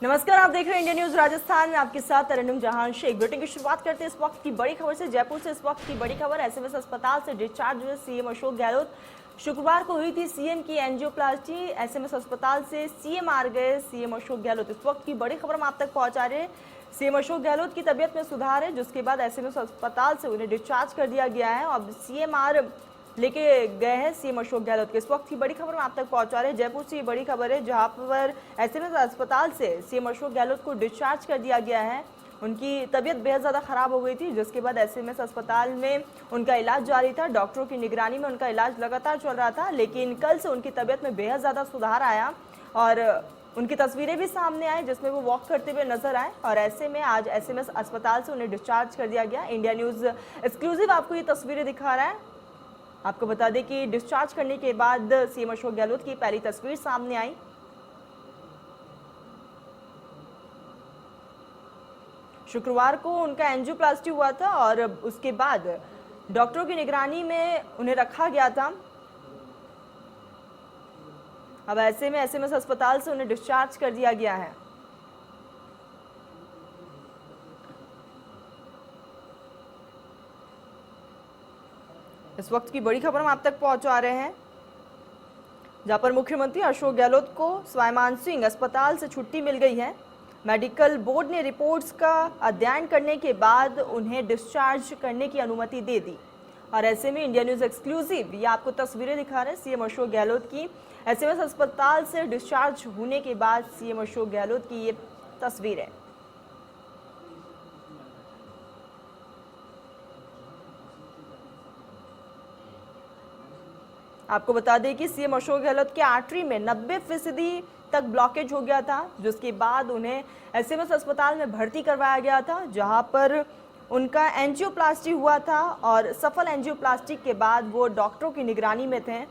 नमस्कार, आप देख रहे हैं इंडिया न्यूज राजस्थान में। आपके साथ तरन्नुम जहां शेख। बुलेटिन की शुरुआत करते हैं इस वक्त की बड़ी खबर से। जयपुर से इस वक्त की बड़ी खबर। एसएमएस अस्पताल से डिस्चार्ज हुए सीएम अशोक गहलोत। शुक्रवार को हुई थी सीएम की एंजियोप्लास्टी। एसएमएस अस्पताल से सीएम आ गए सीएम अशोक गहलोत। इस वक्त की बड़ी खबर हम आप तक पहुंचा रहे हैं। सीएम अशोक गहलोत की तबीयत में सुधार है, जिसके बाद एसएमएस अस्पताल से उन्हें डिस्चार्ज कर दिया गया है। अब सीएमआर लेके गए हैं सीएम अशोक गहलोत के। इस वक्त की बड़ी खबर आप तक पहुंचा रहे हैं। जयपुर से ये बड़ी खबर है, जहां पर एसएमएस अस्पताल से सीएम अशोक गहलोत को डिस्चार्ज कर दिया गया है। उनकी तबीयत बेहद ज़्यादा खराब हो गई थी, जिसके बाद एसएमएस अस्पताल में उनका इलाज जारी था। डॉक्टरों की निगरानी में उनका इलाज लगातार चल रहा था, लेकिन कल से उनकी तबीयत में बेहद ज़्यादा सुधार आया और उनकी तस्वीरें भी सामने आई, जिसमें वो वॉक करते हुए नजर आए। और ऐसे में आज एसएमएस अस्पताल से उन्हें डिस्चार्ज कर दिया गया। इंडिया न्यूज़ एक्सक्लूसिव आपको ये तस्वीरें दिखा रहा है। आपको बता दें कि डिस्चार्ज करने के बाद सीएम अशोक गहलोत की पहली तस्वीर सामने आई। शुक्रवार को उनका एंजियोप्लास्टी हुआ था और उसके बाद डॉक्टरों की निगरानी में उन्हें रखा गया था। अब ऐसे में एसएमएस अस्पताल से उन्हें डिस्चार्ज कर दिया गया है। इस वक्त की बड़ी खबर हम आप तक पहुंचा रहे हैं, जहां पर मुख्यमंत्री अशोक गहलोत को स्वाइमान सिंह अस्पताल से छुट्टी मिल गई है। मेडिकल बोर्ड ने रिपोर्ट्स का अध्ययन करने के बाद उन्हें डिस्चार्ज करने की अनुमति दे दी। और ऐसे में इंडिया न्यूज़ एक्सक्लूसिव ये आपको तस्वीरें दिखा रहे हैं सीएम अशोक गहलोत की। एसएमएस अस्पताल से डिस्चार्ज होने के बाद सीएम अशोक गहलोत की ये तस्वीरें। आपको बता दें कि सीएम अशोक गहलोत के आर्टरी में 90% तक ब्लॉकेज हो गया था, जिसके बाद उन्हें एसएमएस अस्पताल में भर्ती करवाया गया था, जहां पर उनका एंजियोप्लास्टी हुआ था। और सफल एंजियोप्लास्टी के बाद वो डॉक्टरों की निगरानी में थे,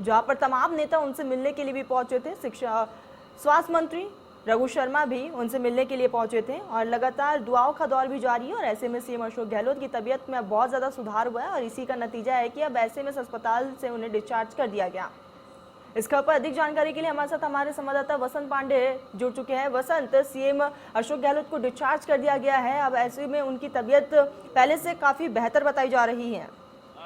जहां पर तमाम नेता उनसे मिलने के लिए भी पहुंचे थे। स्वास्थ्य मंत्री रघु शर्मा भी उनसे मिलने के लिए पहुंचे थे और लगातार दुआओं का दौर भी जारी है। और ऐसे में सीएम अशोक गहलोत की तबीयत में बहुत ज़्यादा सुधार हुआ है और इसी का नतीजा है कि अब एसएमएस अस्पताल से उन्हें डिस्चार्ज कर दिया गया। इस खबर पर अधिक जानकारी के लिए हमारे साथ हमारे संवाददाता वसंत पांडे जुड़ चुके हैं। वसंत, सीएम अशोक गहलोत को डिस्चार्ज कर दिया गया है, अब ऐसे में उनकी तबीयत पहले से काफ़ी बेहतर बताई जा रही है।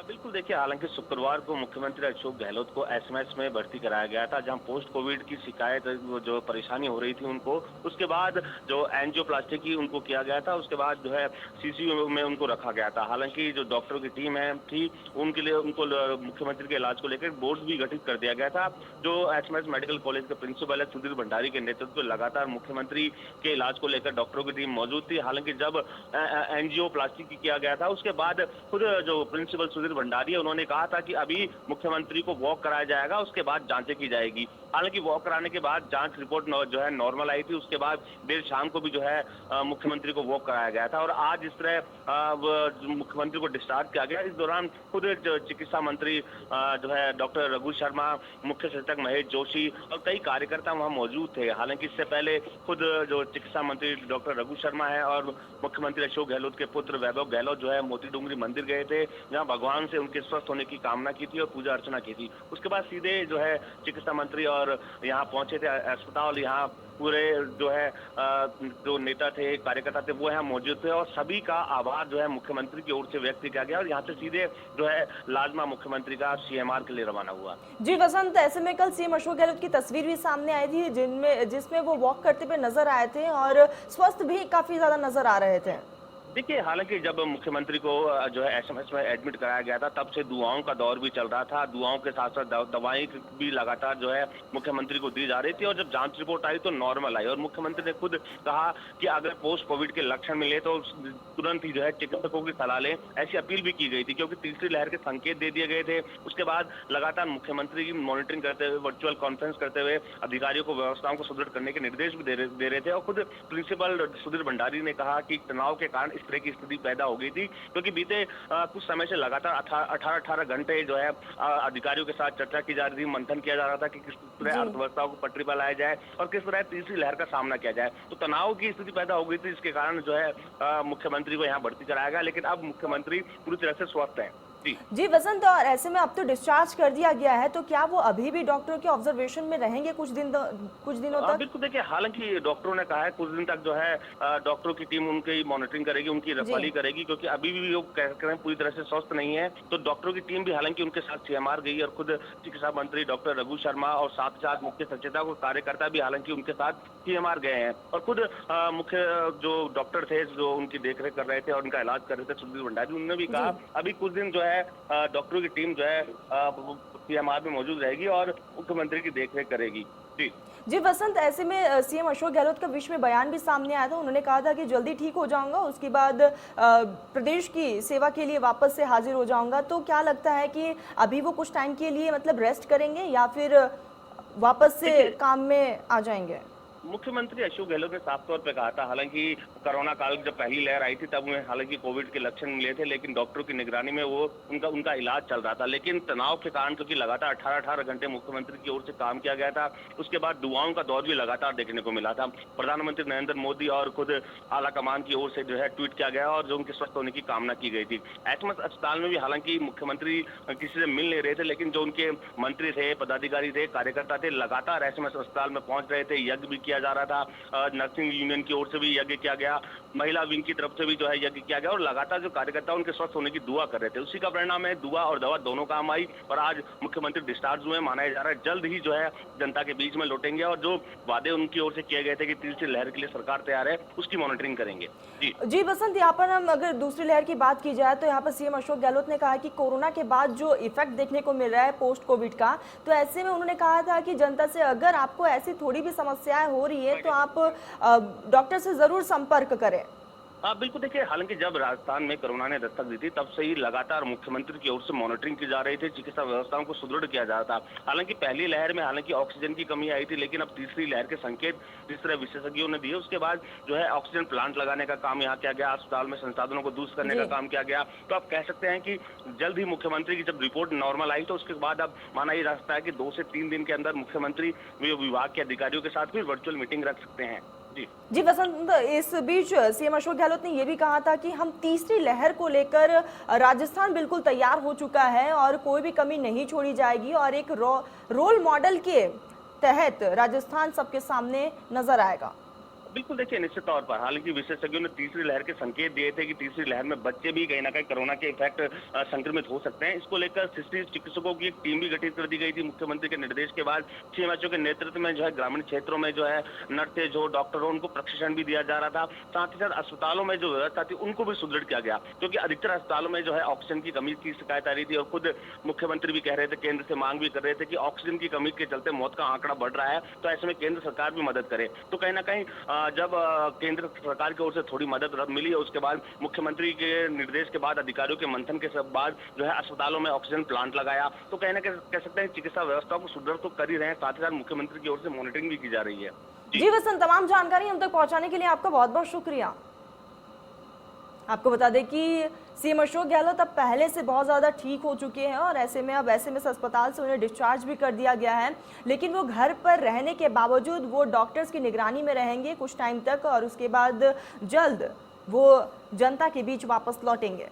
बिल्कुल, देखिए, हालांकि शुक्रवार को मुख्यमंत्री अशोक गहलोत को एसएमएस में भर्ती कराया गया था, जहां पोस्ट कोविड की शिकायत जो परेशानी हो रही थी उनको, उसके बाद जो एंजियोप्लास्टी की उनको किया गया था, उसके बाद जो है सीसीयू में उनको रखा गया था। हालांकि जो डॉक्टरों की टीम है थी उनके लिए उनको मुख्यमंत्री के इलाज को लेकर बोर्ड भी गठित कर दिया गया था। जो एसएमएस मेडिकल कॉलेज के प्रिंसिपल है सुधीर भंडारी के नेतृत्व में लगातार मुख्यमंत्री के इलाज को लेकर डॉक्टरों की टीम मौजूद थी। हालांकि जब एंजियोप्लास्टी किया गया था उसके बाद खुद जो प्रिंसिपल सुधीर भंडारी है उन्होंने कहा था कि अभी मुख्यमंत्री को वॉक कराया जाएगा, उसके बाद जांचें की जाएगी। हालांकि वॉक कराने के बाद जांच रिपोर्ट जो है नॉर्मल आई थी, उसके बाद देर शाम को भी जो है मुख्यमंत्री को वॉक कराया गया था और आज इस तरह मुख्यमंत्री को डिस्चार्ज किया गया। इस दौरान खुद चिकित्सा मंत्री जो है डॉक्टर रघु शर्मा, मुख्य सचेतक महेश जोशी और कई कार्यकर्ता वहां मौजूद थे। हालांकि इससे पहले खुद जो चिकित्सा मंत्री डॉक्टर रघु शर्मा है और मुख्यमंत्री अशोक गहलोत के पुत्र वैभव गहलोत जो है मोती डूंगरी मंदिर गए थे, जहां भगवान से उनके स्वस्थ होने की कामना की थी और पूजा अर्चना की थी। उसके बाद सीधे जो है चिकित्सा मंत्री और यहाँ पहुंचे थे अस्पताल। यहाँ पूरे जो है जो नेता थे, कार्यकर्ता थे, वो यहाँ मौजूद थे और सभी का आभार जो है मुख्यमंत्री की ओर से व्यक्त किया गया और यहाँ से सीधे जो है लाजमा मुख्यमंत्री का सीएमआर के लिए रवाना हुआ। जी वसंत, ऐसे में कल सीएम अशोक गहलोत की तस्वीर भी सामने आई थी, जिसमें वो वॉक करते हुए नजर आए थे और स्वस्थ भी काफी ज्यादा नजर आ रहे थे। देखिए, हालांकि जब मुख्यमंत्री को जो है एसएमएस में एडमिट कराया गया था तब से दुआओं का दौर भी चल रहा था। दुआओं के साथ साथ दवाएं भी लगातार जो है मुख्यमंत्री को दी जा रही थी और जब जांच रिपोर्ट आई तो नॉर्मल आई और मुख्यमंत्री ने खुद कहा कि अगर पोस्ट कोविड के लक्षण मिले तो तुरंत ही जो है चिकित्सकों की सलाह लें, ऐसी अपील भी की गई थी क्योंकि तीसरी लहर के संकेत दे दिए गए थे। उसके बाद लगातार मुख्यमंत्री की मॉनिटरिंग करते हुए, वर्चुअल कॉन्फ्रेंस करते हुए अधिकारियों को व्यवस्थाओं को सुदृढ़ करने के निर्देश भी दे रहे थे और खुद प्रिंसिपल सुधीर भंडारी ने कहा कि तनाव के कारण इस तरह की स्थिति पैदा हो गई थी, क्योंकि बीते कुछ समय से लगातार 18 घंटे जो है अधिकारियों के साथ चर्चा की जा रही थी, मंथन किया जा रहा था कि किस तरह अर्थव्यवस्था को पटरी पर लाया जाए और किस तरह तीसरी लहर का सामना किया जाए। तो तनाव की स्थिति पैदा हो गई थी, जिसके कारण जो है मुख्यमंत्री को यहाँ भर्ती कराया गया, लेकिन अब मुख्यमंत्री पूरी तरह से स्वस्थ है। जी वसंत, और ऐसे में अब तो डिस्चार्ज कर दिया गया है, तो क्या वो अभी भी डॉक्टरों के ऑब्जर्वेशन में रहेंगे कुछ दिनों तक? बिल्कुल देखिए, हालांकि डॉक्टरों ने कहा है कुछ दिन तक जो है डॉक्टरों की टीम उनकी मॉनिटरिंग करेगी, उनकी रखवाली करेगी, क्योंकि अभी भी वो कह रहे हैं पूरी तरह से स्वस्थ नहीं है। तो डॉक्टरों की टीम भी हालांकि उनके साथ सीएमआर गई और खुद चिकित्सा मंत्री डॉक्टर रघु शर्मा और साथ साथ मुख्य सचेतक और कार्यकर्ता भी हालांकि उनके साथ सीएमआर गए हैं। और खुद मुख्य जो डॉक्टर थे जो उनकी देखरेख कर रहे थे और उनका इलाज कर रहे थे, सुधीर भंडारी, उन्होंने भी कहा अभी कुछ दिन जो है डॉक्टरों की टीम जो है सीएमआर में मौजूद रहेगी और मुख्यमंत्री की देखरेख करेगी। जी वसंत, ऐसे में सीएम अशोक गहलोत का बीच में बयान भी सामने आया था। उन्होंने कहा था कि जल्दी ठीक हो जाऊंगा, उसके बाद प्रदेश की सेवा के लिए वापस से हाजिर हो जाऊंगा। तो क्या लगता है कि अभी वो कुछ टाइम के लिए मतलब रेस्ट करेंगे या फिर वापस से काम में आ जाएंगे? मुख्यमंत्री अशोक गहलोत ने साफ तौर पे कहा था, हालांकि कोरोना काल जब पहली लहर आई थी तब उन्हें हालांकि कोविड के लक्षण मिले थे, लेकिन डॉक्टरों की निगरानी में वो उनका इलाज चल रहा था। लेकिन तनाव के कारण, क्योंकि लगातार 18 घंटे मुख्यमंत्री की ओर से काम किया गया था, उसके बाद दुआओं का दौर भी लगातार देखने को मिला था। प्रधानमंत्री नरेंद्र मोदी और खुद आला कमान की ओर से जो है ट्वीट किया गया और जो उनके स्वस्थ होने की कामना की गई थी। एसएमएस अस्पताल में भी हालांकि मुख्यमंत्री किसी से मिल नहीं रहे थे, लेकिन जो उनके मंत्री थे, पदाधिकारी थे, कार्यकर्ता थे, लगातार एसएमएस अस्पताल में पहुंच रहे थे। यज्ञ भी किया जा रहा था, नर्सिंग यूनियन की ओर से भी यज्ञ किया गया, महिला विंग की तरफ से भी जो है यज्ञ किया गया और लगातार जो कार्यकर्ता उनके स्वस्थ होने की दुआ कर रहे थे। उसी का परिणाम है, दुआ और दवा दोनों काम आई और आज मुख्यमंत्री डिस्चार्ज हुए। माना जा रहा है जल्द ही जो है जनता के बीच में लौटेंगे और जो वादे उनकी ओर से किए गए थे कि तीसरी लहर के लिए सरकार तैयार है, उसकी मॉनिटरिंग करेंगे। जी वसंत, यहाँ पर हम अगर दूसरी लहर की बात की जाए तो यहाँ पर सीएम अशोक गहलोत ने कहा कि कोरोना के बाद जो इफेक्ट देखने को मिल रहा है पोस्ट कोविड का, तो ऐसे में उन्होंने कहा था कि जनता से अगर आपको ऐसी थोड़ी भी समस्याएं हो रही है तो आप डॉक्टर से जरूर संपर्क करें। बिल्कुल देखिए, हालांकि जब राजस्थान में कोरोना ने दस्तक दी थी तब से ही लगातार मुख्यमंत्री की ओर से मॉनिटरिंग की जा रही थी, चिकित्सा व्यवस्थाओं को सुदृढ़ किया जा रहा था। हालांकि पहली लहर में हालांकि ऑक्सीजन की कमी आई थी, लेकिन अब तीसरी लहर के संकेत जिस तरह विशेषज्ञों ने दिए, उसके बाद जो है ऑक्सीजन प्लांट लगाने का काम यहाँ किया गया, अस्पताल में संसाधनों को दुरुस्त करने का काम किया गया। तो आप कह सकते हैं कि जल्द ही मुख्यमंत्री की जब रिपोर्ट नॉर्मल आई तो उसके बाद अब माना ये जा सकता है कि 2 से 3 दिन के अंदर मुख्यमंत्री विभाग के अधिकारियों के साथ भी वर्चुअल मीटिंग रख सकते हैं। जी वसंत, इस बीच सीएम अशोक गहलोत ने यह भी कहा था कि हम तीसरी लहर को लेकर राजस्थान बिल्कुल तैयार हो चुका है और कोई भी कमी नहीं छोड़ी जाएगी और एक रोल मॉडल के तहत राजस्थान सबके सामने नजर आएगा। बिल्कुल देखिए, निश्चित तौर पर हालांकि विशेषज्ञों ने तीसरी लहर के संकेत दिए थे कि तीसरी लहर में बच्चे भी कहीं ना कहीं कोरोना के इफेक्ट संक्रमित हो सकते हैं। इसको लेकर 60 चिकित्सकों की एक टीम भी गठित कर दी गई थी मुख्यमंत्री के निर्देश के बाद। सीएमएचओ के नेतृत्व में जो है ग्रामीण क्षेत्रों में जो है नर्सेज हो, डॉक्टर हो, उनको प्रशिक्षण भी दिया जा रहा था। साथ ही साथ अस्पतालों में जो व्यवस्था थी उनको भी सुदृढ़ किया गया, क्योंकि अधिकतर अस्पतालों में जो है ऑक्सीजन की कमी की शिकायत आ रही थी और खुद मुख्यमंत्री भी कह रहे थे, केंद्र से मांग भी कर रहे थे कि ऑक्सीजन की कमी के चलते मौत का आंकड़ा बढ़ रहा है, तो ऐसे में केंद्र सरकार भी मदद करे। तो कहीं ना कहीं जब केंद्र सरकार की ओर से थोड़ी मदद मिली है, उसके बाद मुख्यमंत्री के निर्देश के बाद, अधिकारियों के मंथन के बाद जो है अस्पतालों में ऑक्सीजन प्लांट लगाया। तो कहीं ना कह सकते हैं चिकित्सा व्यवस्था को सुदृढ़ तो कर ही रहे हैं, साथ ही साथ मुख्यमंत्री की ओर से मॉनिटरिंग भी की जा रही है। जी वसंत, तमाम जानकारी हम तक पहुंचाने के लिए आपका बहुत बहुत शुक्रिया। आपको बता दें कि सीएम अशोक गहलोत अब पहले से बहुत ज़्यादा ठीक हो चुके हैं और ऐसे में अब एसएमएस अस्पताल से उन्हें डिस्चार्ज भी कर दिया गया है, लेकिन वो घर पर रहने के बावजूद वो डॉक्टर्स की निगरानी में रहेंगे कुछ टाइम तक और उसके बाद जल्द वो जनता के बीच वापस लौटेंगे।